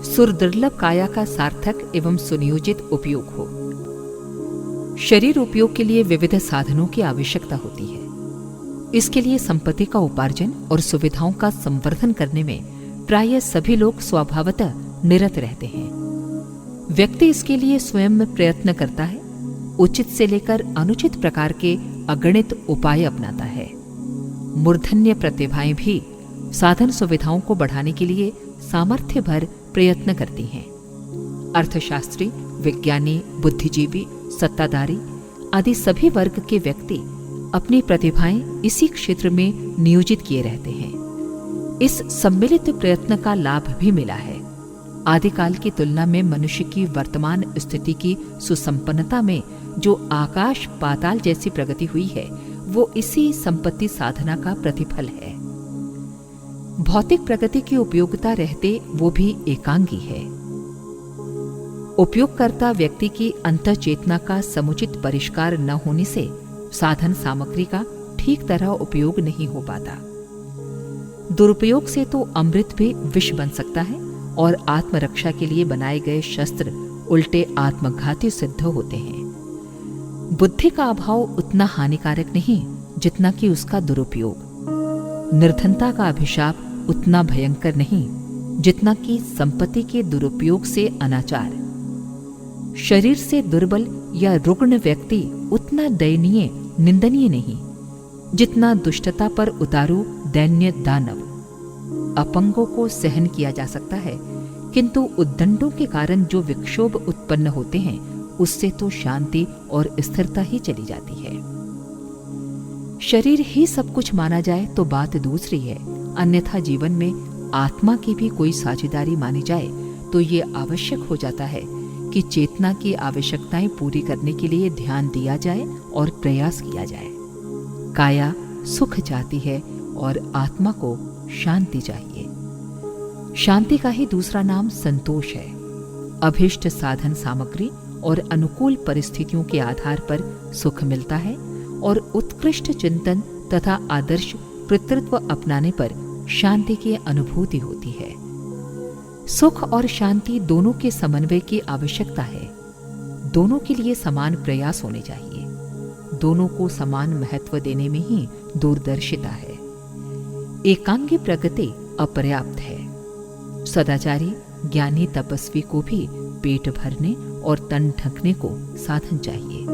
सुरदुर्लभ काया का सार्थक एवं सुनियोजित उपयोग हो। शरीर उपयोग के लिए विविध साधनों की आवश्यकता होती है। इसके लिए संपत्ति का उपार्जन और सुविधाओं का संवर्धन करने में प्रायः सभी लोग स्वभावतः निरत रहते हैं। व्यक्ति इसके लिए स्वयं प्रयत्न करता है, उचित से लेकर अनुचित प्रकार के अगणित उपाय अपनाता है। मूर्धन्य प्रतिभाएं भी साधन सुविधाओं को बढ़ाने के लिए सामर्थ्य भर प्रयत्न करती हैं। अर्थशास्त्री, विज्ञानी, बुद्धिजीवी, सत्ताधारी आदि सभी वर्ग के व्यक्ति अपनी प्रतिभाएं इसी क्षेत्र में नियोजित किए रहते हैं। इस सम्मिलित प्रयत्न का लाभ भी मिला है। आदिकाल की तुलना में मनुष्य की वर्तमान स्थिति की सुसंपन्नता में जो आकाश पाताल जैसी प्रगति हुई है, वो इसी संपत्ति साधना का प्रतिफल है। भौतिक प्रगति की उपयोगिता रहते वो भी एकांगी है। उपयोगकर्ता व्यक्ति की अंतः चेतना का समुचित परिष्कार न होने से साधन सामग्री का ठीक तरह उपयोग नहीं हो पाता। दुरुपयोग से तो अमृत भी विष बन सकता है और आत्मरक्षा के लिए बनाए गए शस्त्र उल्टे आत्मघाती सिद्ध होते हैं। बुद्धि का अभाव उतना हानिकारक नहीं जितना कि उसका दुरुपयोग। निर्धनता का अभिशाप उतना भयंकर नहीं जितना कि संपत्ति के दुरुपयोग से अनाचार। शरीर से दुर्बल या रुग्ण व्यक्ति उतना दयनीय निंदनीय नहीं जितना दुष्टता पर उतारू दैन्य दानव। अपंगों को सहन किया जा सकता है, किंतु उद्दंडों के कारण जो विक्षोभ उत्पन्न होते हैं उससे तो शांति और स्थिरता ही चली जाती है। शरीर ही सब कुछ माना जाए तो बात दूसरी है, अन्यथा जीवन में आत्मा की भी कोई साझेदारी मानी जाए तो ये आवश्यक हो जाता है कि चेतना की आवश्यकताएं पूरी करने के लिए ध्यान दिया जाए और प्रयास किया जाए। काया सुख चाहती है और आत्मा को शांति चाहिए। शांति का ही दूसरा नाम संतोष है। अभीष्ट साधन सामग्री और अनुकूल परिस्थितियों के आधार पर सुख मिलता है और उत्कृष्ट चिंतन तथा आदर्श पितृत्व अपनाने पर शांति की अनुभूति होती है। सुख और शांति दोनों के समन्वय की आवश्यकता है। दोनों के लिए समान प्रयास होने चाहिए। दोनों को समान महत्व देने में ही दूरदर्शिता है। एकांगी प्रगति अपर्याप्त है। सदाचारी, ज्ञानी, तपस्वी को भी पेट भरने और तन ढकने को साधन चाहिए।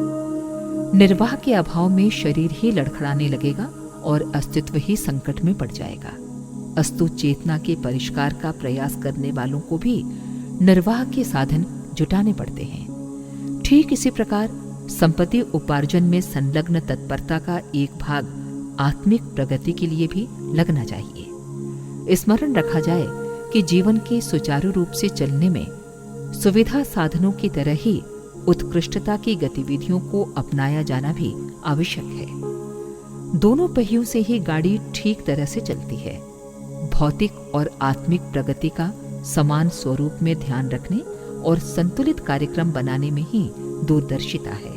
निर्वाह के अभाव में शरीर ही लड़खड़ाने लगेगा और अस्तित्व ही संकट में पड़ जाएगा। अस्तु चेतना के परिष्कार का प्रयास करने वालों को भी निर्वाह के साधन जुटाने पड़ते हैं। ठीक इसी प्रकार संपत्ति उपार्जन में संलग्न तत्परता का एक भाग आत्मिक प्रगति के लिए भी लगना चाहिए। स्मरण रखा जाए कि जीवन के सुचारू रूप से चलने में सुविधा साधनों की तरह ही उत्कृष्टता की गतिविधियों को अपनाया जाना भी आवश्यक है। दोनों पहियों से ही गाड़ी ठीक तरह से चलती है। भौतिक और आत्मिक प्रगति का समान स्वरूप में ध्यान रखने और संतुलित कार्यक्रम बनाने में ही दूरदर्शिता है।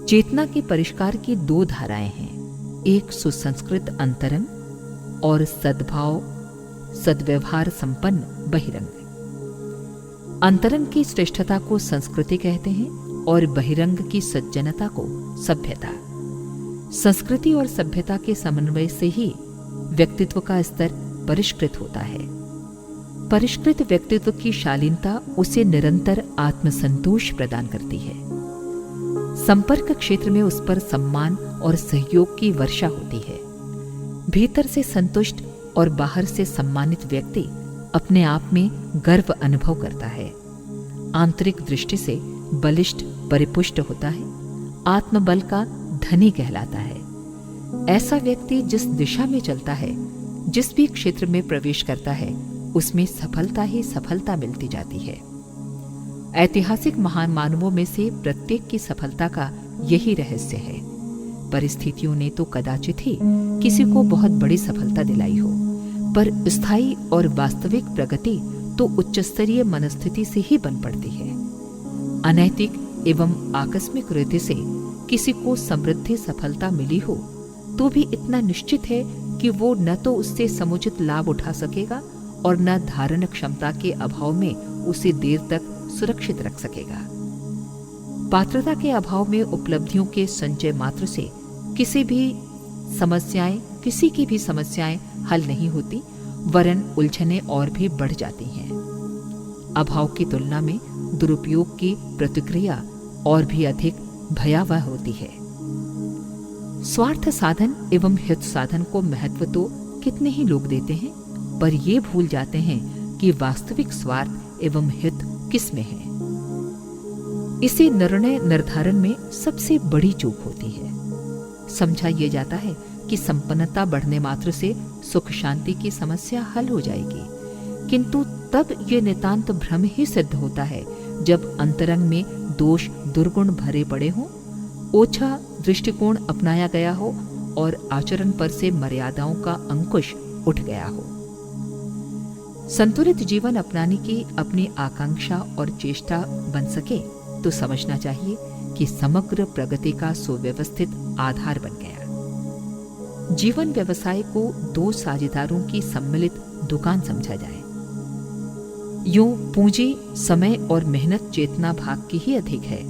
चेतना के परिष्कार की दो धाराएं हैं, एक सुसंस्कृत अंतरंग और सद्भाव सद्व्यवहार संपन्न बहिरंग। अंतरंग की श्रेष्ठता को संस्कृति कहते हैं और बहिरंग की सज्जनता को सभ्यता। संस्कृति और सभ्यता के समन्वय से ही व्यक्तित्व का स्तर परिष्कृत होता है। परिष्कृत व्यक्तित्व की शालीनता उसे निरंतर आत्मसंतोष प्रदान करती है। संपर्क क्षेत्र में उस पर सम्मान और सहयोग की वर्षा होती है। भीतर से संतुष्ट और बाहर से सम्मानित व्यक्ति अपने आप में गर्व अनुभव करता है। आंतरिक दृष्टि से बलिष्ठ परिपुष्ट होता है। आत्मबल का धनी कहलाता है। ऐसा व्यक्ति जिस दिशा में चलता है, जिस भी क्षेत्र में प्रवेश करता है, उसमें सफलता ही सफलता मिलती जाती है। ऐतिहासिक महान मानवों में से प्रत्येक की सफलता का यही रहस्य है। परिस्थितियों ने तो कदाचित ही किसी को बहुत बड़ी सफलता दिलाई हो, पर स्थायी और वास्तविक प्रगति तो उच्च स्तरीय मनस्थिति से ही बन पड़ती है। अनैतिक एवं आकस्मिक रीति से किसी को समृद्धि सफलता मिली हो तो भी इतना निश्चित है कि वो न तो उससे समुचित लाभ उठा सकेगा और न धारण क्षमता के अभाव में उसे देर तक सुरक्षित रख सकेगा। पात्रता के अभाव में उपलब्धियों के संचय मात्र से किसी की भी समस्याएं हल नहीं होती, वरन उलझनें और भी बढ़ जाती हैं। अभाव की तुलना में दुरुपयोग की प्रतिक्रिया और भी अधिक भयावह होती है। स्वार्थ साधन एवं हित साधन को महत्व तो कितने ही लोग देते हैं, पर ये भूल जाते हैं कि वास्तविक स्वार्थ एवं हित किसमें है। इसे निर्णय निर्धारण में सबसे बड़ी चूक होती है। समझा यह जाता है कि संपन्नता बढ़ने मात्र से सुख शांति की समस्या हल हो जाएगी, किंतु तब ये नितांत भ्रम ही सिद्ध होता है जब अंतरंग में दोष दुर्गुण भरे पड़े हों, ओछा दृष्टिकोण अपनाया गया हो और आचरण पर से मर्यादाओं का अंकुश उठ गया हो। संतुलित जीवन अपनाने की अपनी आकांक्षा और चेष्टा बन सके तो समझना चाहिए कि समग्र प्रगति का सुव्यवस्थित आधार बन गया। जीवन व्यवसाय को दो साझेदारों की सम्मिलित दुकान समझा जाए। यूं पूंजी, समय और मेहनत चेतना भाग की ही अधिक है,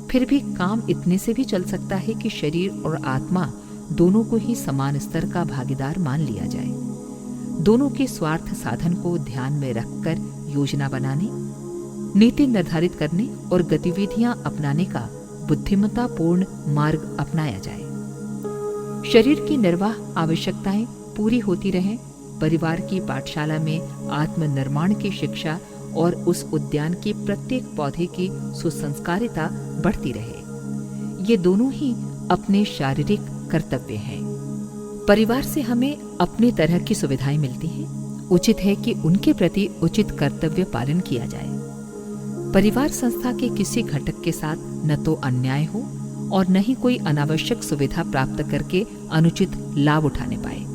फिर भी काम इतने से भी चल सकता है कि शरीर और आत्मा दोनों को ही समान स्तर का भागीदार मान लिया जाए। दोनों के स्वार्थ साधन को ध्यान में रखकर योजना बनाने, नीति निर्धारित करने और गतिविधियां अपनाने का बुद्धिमत्तापूर्ण मार्ग अपनाया जाए। शरीर की निर्वाह आवश्यकताएं पूरी होती रहें, परिवार की पाठशाला में आत्मनिर्माण की शिक्षा और उस उद्यान के प्रत्येक पौधे की सुसंस्कारिता बढ़ती रहे। ये दोनों ही अपने शारीरिक कर्तव्य हैं। परिवार से हमें अपनी तरह की सुविधाएं मिलती हैं। उचित है कि उनके प्रति उचित कर्तव्य पालन किया जाए। परिवार संस्था के किसी घटक के साथ न तो अन्याय हो और न ही कोई अनावश्यक सुविधा प्राप्त करके अनुचित लाभ उठाने पाए।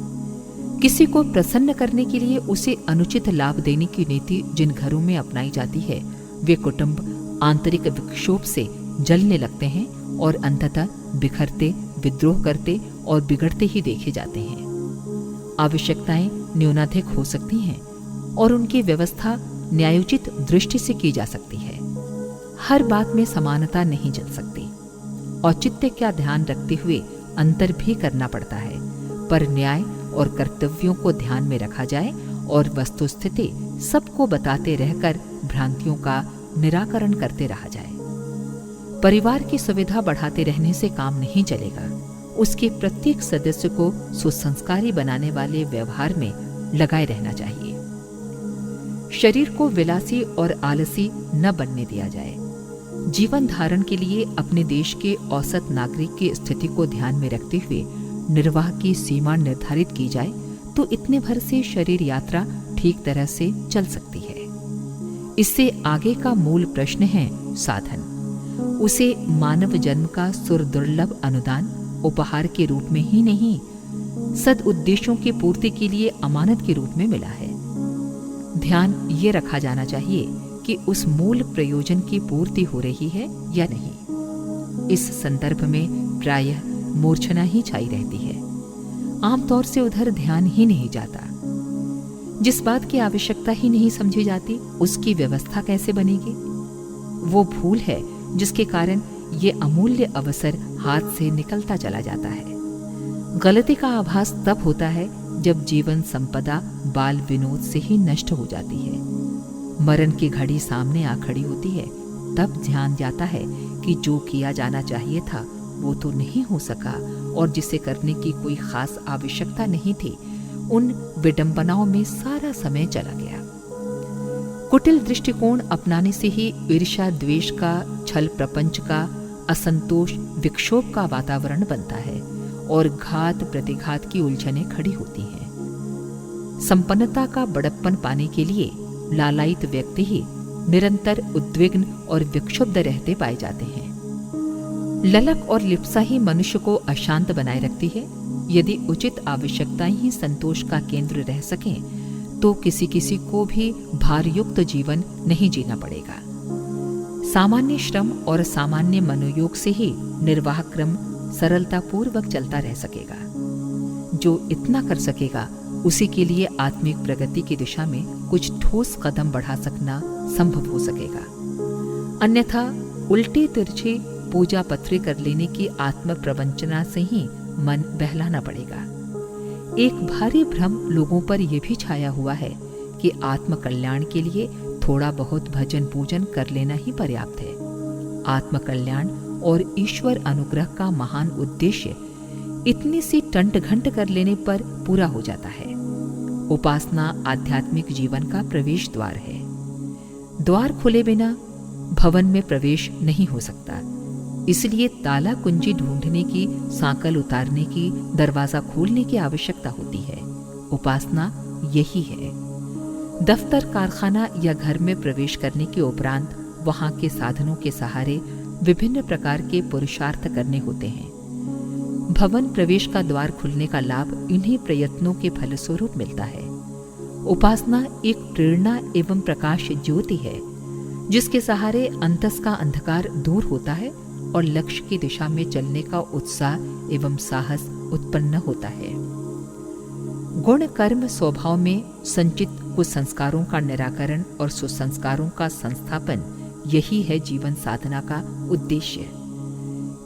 किसी को प्रसन्न करने के लिए उसे अनुचित लाभ देने की नीति जिन घरों में अपनाई जाती है, वे कुटुंब आंतरिक विक्षोभ से जलने लगते हैं और अंततः बिखरते, विद्रोह करते और बिगड़ते ही देखे जाते हैं। आवश्यकताएं न्यूनाधिक हो सकती हैं और उनकी व्यवस्था न्यायोचित दृष्टि से की जा सकती है। हर बात में समानता नहीं चल सकती। औचित्य का ध्यान रखते हुए अंतर भी करना पड़ता है, पर न्याय और कर्तव्यों को ध्यान में रखा जाए और वस्तुस्थिति सबको बताते रहकर भ्रांतियों का निराकरण करते रहा जाए। परिवार की सुविधा बढ़ाते रहने से काम नहीं चलेगा। उसके प्रत्येक सदस्य को सुसंस्कारी बनाने वाले व्यवहार में लगाए रहना चाहिए। शरीर को विलासी और आलसी न बनने दिया जाए। जीवन धारण के लिए अपने देश के औसत नागरिक की स्थिति को ध्यान में रखते हुए निर्वाह की सीमा निर्धारित की जाए तो इतने भर से शरीर यात्रा ठीक तरह से चल सकती है। इससे आगे का मूल प्रश्न है साधन। उसे मानव जन्म का सुरदुर्लभ अनुदान उपहार के रूप में ही नहीं, सद उद्देश्यों की पूर्ति के लिए अमानत के रूप में मिला है। ध्यान ये रखा जाना चाहिए कि उस मूल प्रयोजन की पूर्ति हो रही है या नहीं। इस संदर्भ में प्रायः मूर्छना ही छाई रहती है। आमतौर से उधर ध्यान ही नहीं जाता। जिस बात की आवश्यकता ही नहीं समझी जाती, उसकी व्यवस्था कैसे बनेगी? वो भूल है जिसके कारण ये अमूल्य अवसर हाथ से निकलता चला जाता है। गलती का आभास तब होता है जब जीवन संपदा बाल विनोद से ही नष्ट हो जाती है। मरण की घड़ी सामने आ खड़ी होती है, तब ध्यान जाता है कि जो किया जाना चाहिए था वो तो नहीं हो सका और जिसे करने की कोई खास आवश्यकता नहीं थी, उन विडंबनाओं में सारा समय चला गया। कुटिल दृष्टिकोण अपनाने से ही ईर्ष्या, द्वेष का, छल प्रपंच का, असंतोष, विक्षोभ का वातावरण बनता है और घात प्रतिघात की उलझनें खड़ी होती हैं। संपन्नता का बड़प्पन पाने के लिए लालायित व्यक्ति ही निरंतर उद्विग्न और विक्षुब्ध रहते पाए जाते हैं। ललक और लिप्सा ही मनुष्य को अशांत बनाए रखती है। यदि उचित आवश्यकताएं ही संतोष का केंद्र रह सकें तो किसी किसी को भी भारयुक्त जीवन नहीं जीना पड़ेगा। सामान्य श्रम और सामान्य मनोयोग से ही निर्वाह क्रम सरलता पूर्वक चलता रह सकेगा। जो इतना कर सकेगा उसी के लिए आत्मिक प्रगति की दिशा में कुछ ठोस कदम बढ़ा सकना संभव हो सकेगा। अन्यथा उल्टी तिरछी पूजा पत्री कर लेने की आत्म प्रवंचना से ही मन बहलाना पड़ेगा। एक भारी भ्रम लोगों पर यह भी छाया हुआ है कि आत्म कल्याण के लिए थोड़ा बहुत भजन पूजन कर लेना ही पर्याप्त है। आत्म कल्याण और ईश्वर अनुग्रह का महान उद्देश्य इतनी सी टंट घंट कर लेने पर पूरा हो जाता है। उपासना आध्यात्मिक जीवन का प्रवेश द्वार है। द्वार खुले बिना भवन में प्रवेश नहीं हो सकता। इसलिए ताला कुंजी ढूंढने की, सांकल उतारने की, दरवाजा खोलने की आवश्यकता होती है। उपासना यही है। दफ्तर, कारखाना या घर में प्रवेश करने के उपरांत वहां के साधनों के सहारे विभिन्न प्रकार के पुरुषार्थ करने होते हैं। भवन प्रवेश का द्वार खुलने का लाभ इन्हीं प्रयत्नों के फलस्वरूप मिलता है। उपासना एक प्रेरणा एवं प्रकाश ज्योति है, जिसके सहारे अंतस का अंधकार दूर होता है और लक्ष्य की दिशा में चलने का उत्साह एवं साहस उत्पन्न होता है। गुण कर्म स्वभाव में संचित कुछ संस्कारों का निराकरण और सुसंस्कारों का संस्थापन, यही है जीवन साधना का उद्देश्य।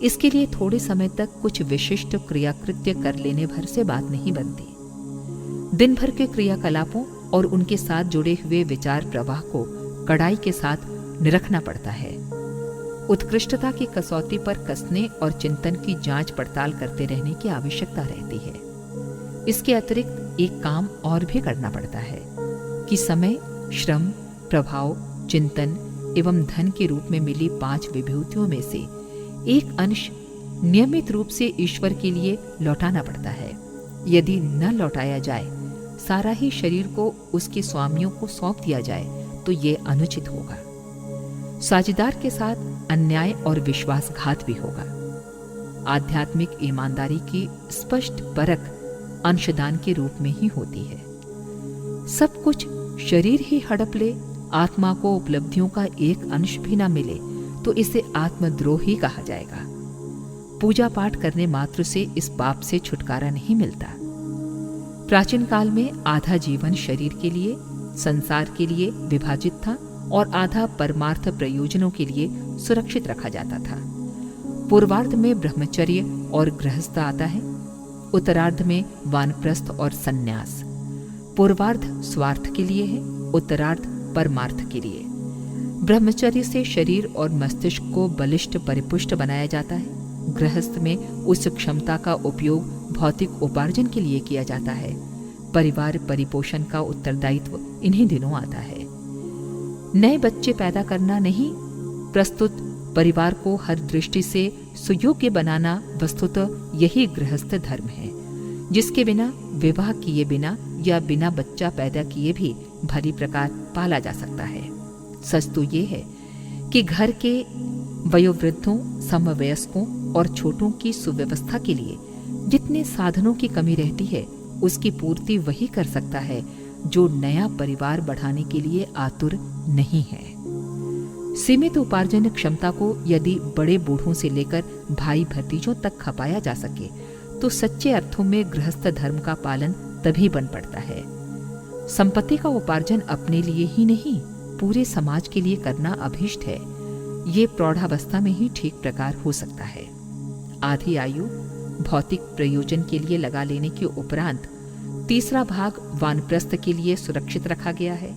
इसके लिए थोड़े समय तक कुछ विशिष्ट क्रियाकृत्य कर लेने भर से बात नहीं बनती। दिन भर के क्रियाकलापों और उनके साथ जुड़े हुए विचार प्रवाह को कड़ाई के साथ निरखना पड़ता है। उत्कृष्टता की कसौटी पर कसने और चिंतन की जांच पड़ताल करते रहने की आवश्यकता रहती है। इसके अतिरिक्त एक काम और भी करना पड़ता है कि समय, श्रम, प्रभाव, चिंतन एवं धन के रूप में मिली 5 विभूतियों में से एक अंश नियमित रूप से ईश्वर के लिए लौटाना पड़ता है। यदि न लौटाया जाए, सारा ही शरीर को उसके स्वामियों को सौंप दिया जाए तो ये अनुचित होगा। साझेदार के साथ अन्याय और विश्वासघात भी होगा। आध्यात्मिक ईमानदारी की स्पष्ट परख अंशदान के रूप में ही होती है। सब कुछ शरीर ही हड़प ले, आत्मा को उपलब्धियों का एक अंश भी न मिले तो इसे आत्मद्रोह ही कहा जाएगा। पूजा पाठ करने मात्र से इस पाप से छुटकारा नहीं मिलता। प्राचीन काल में आधा जीवन शरीर के लिए, संसार के लिए विभाजित था और आधा परमार्थ प्रयोजनों के लिए सुरक्षित रखा जाता था। पूर्वार्ध में ब्रह्मचर्य और गृहस्थ आता है, उत्तरार्ध में वानप्रस्थ और सन्यास। पूर्वार्ध स्वार्थ के लिए है, उत्तरार्ध परमार्थ के लिए। ब्रह्मचर्य से शरीर और मस्तिष्क को बलिष्ठ परिपुष्ट बनाया जाता है। गृहस्थ में उस क्षमता का उपयोग भौतिक उपार्जन के लिए किया जाता है। परिवार परिपोषण का उत्तरदायित्व इन्हीं दिनों आता है। नए बच्चे पैदा करना नहीं, प्रस्तुत परिवार को हर दृष्टि से सुयोग्य बनाना वस्तुतः यही गृहस्थ धर्म है, जिसके बिना विवाह किए बिना या बिना बच्चा पैदा किए भी भली प्रकार पाला जा सकता है। सच तो ये है कि घर के वयोवृद्धों, समवयस्कों और छोटों की सुव्यवस्था के लिए जितने साधनों की कमी रहती है, उसकी पूर्ति वही कर सकता है जो नया परिवार बढ़ाने के लिए आतुर नहीं है। सीमित उपार्जन क्षमता को यदि बड़े बूढ़ों से लेकर भाई भतीजों तक खपाया जा सके तो सच्चे अर्थों में गृहस्थ धर्म का पालन तभी बन पड़ता है। संपत्ति का उपार्जन अपने लिए ही नहीं, पूरे समाज के लिए करना अभीष्ट है। ये प्रौढ़ावस्था में ही ठीक प्रकार हो सकता है। आधी आयु भौतिक प्रयोजन के लिए लगा लेने के उपरांत तीसरा भाग वानप्रस्थ के लिए सुरक्षित रखा गया है।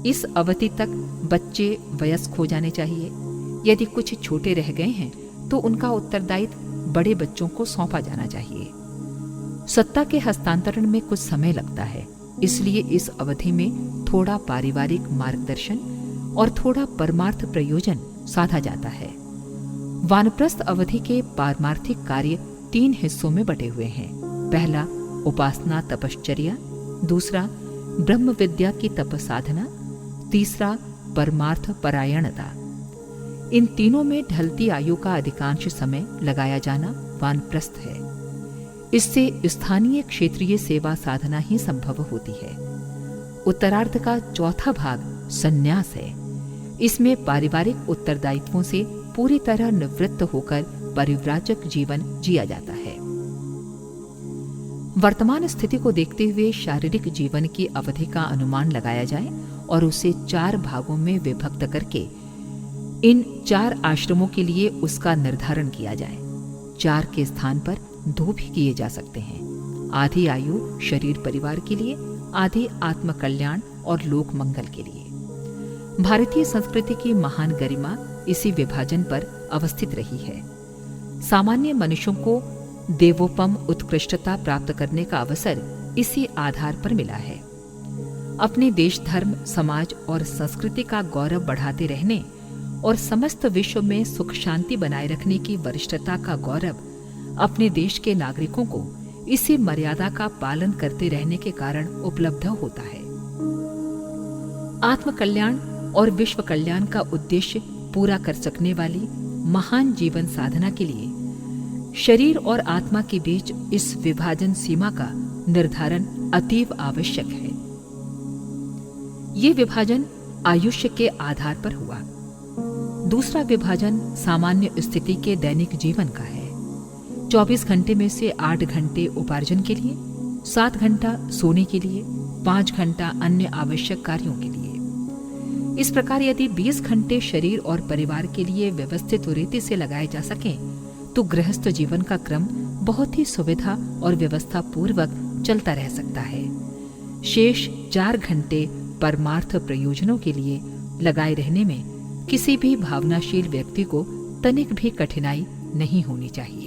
इस अवधि तक बच्चे वयस्क हो जाने चाहिए। यदि कुछ छोटे रह गए हैं तो उनका उत्तरदायित्व बड़े बच्चों को सौंपा जाना चाहिए। सत्ता के हस्तांतरण में कुछ समय लगता है, इसलिए इस अवधि में थोड़ा पारिवारिक मार्गदर्शन और थोड़ा परमार्थ प्रयोजन साधा जाता है। वानप्रस्थ अवधि के पारमार्थिक कार्य 3 हिस्सों में बटे हुए हैं। पहला उपासना तपश्चर्या, दूसरा ब्रह्म विद्या की तप साधना, तीसरा परमार्थ परायणता। इन तीनों में ढलती आयु का अधिकांश समय लगाया जाना वानप्रस्थ है। इससे स्थानीय क्षेत्रीय सेवा साधना ही संभव होती है। उत्तरार्ध का चौथा भाग सन्यास है। इसमें पारिवारिक उत्तरदायित्वों से पूरी तरह निवृत्त होकर परिव्राजक जीवन जिया जाता है। वर्तमान स्थिति को देखते हुए शारीरिक जीवन की अवधि का अनुमान लगाया जाए और उसे 4 भागों में विभक्त करके इन 4 आश्रमों के लिए उसका निर्धारण किया जाए। 4 के स्थान पर 2 भी किए जा सकते हैं। आधी आयु शरीर परिवार के लिए, आधी आत्मकल्याण और लोक मंगल के लिए। भारतीय संस्कृति की महान गरिमा इसी विभाजन पर अवस्थित रही है। सामान्य मनुष्यों को देवोपम उत्कृष्टता प्राप्त करने का अवसर इसी आधार पर मिला है। अपने देश, धर्म, समाज और संस्कृति का गौरव बढ़ाते रहने और समस्त विश्व में सुख शांति बनाए रखने की वरिष्ठता का गौरव अपने देश के नागरिकों को इसी मर्यादा का पालन करते रहने के कारण उपलब्ध होता है। आत्मकल्याण और विश्व कल्याण का उद्देश्य पूरा कर सकने वाली महान जीवन साधना के लिए शरीर और आत्मा के बीच इस विभाजन सीमा का निर्धारण अतीव आवश्यक है। ये विभाजन आयुष्य के आधार पर हुआ। दूसरा विभाजन सामान्य स्थिति के दैनिक जीवन का है। 24 घंटे में से 8 घंटे उपार्जन के लिए, 7 घंटा सोने के लिए, 5 घंटा अन्य आवश्यक कार्यों के लिए। इस प्रकार यदि 20 घंटे शरीर और परिवार के लिए व्यवस्थित रीति से लगाए जा सकें तो गृहस्थ जीवन का क्रम बहुत ही सुविधा और व्यवस्था पूर्वक चलता रह सकता है। शेष 4 घंटे परमार्थ प्रयोजनों के लिए लगाए रहने में किसी भी भावनाशील व्यक्ति को तनिक भी कठिनाई नहीं होनी चाहिए।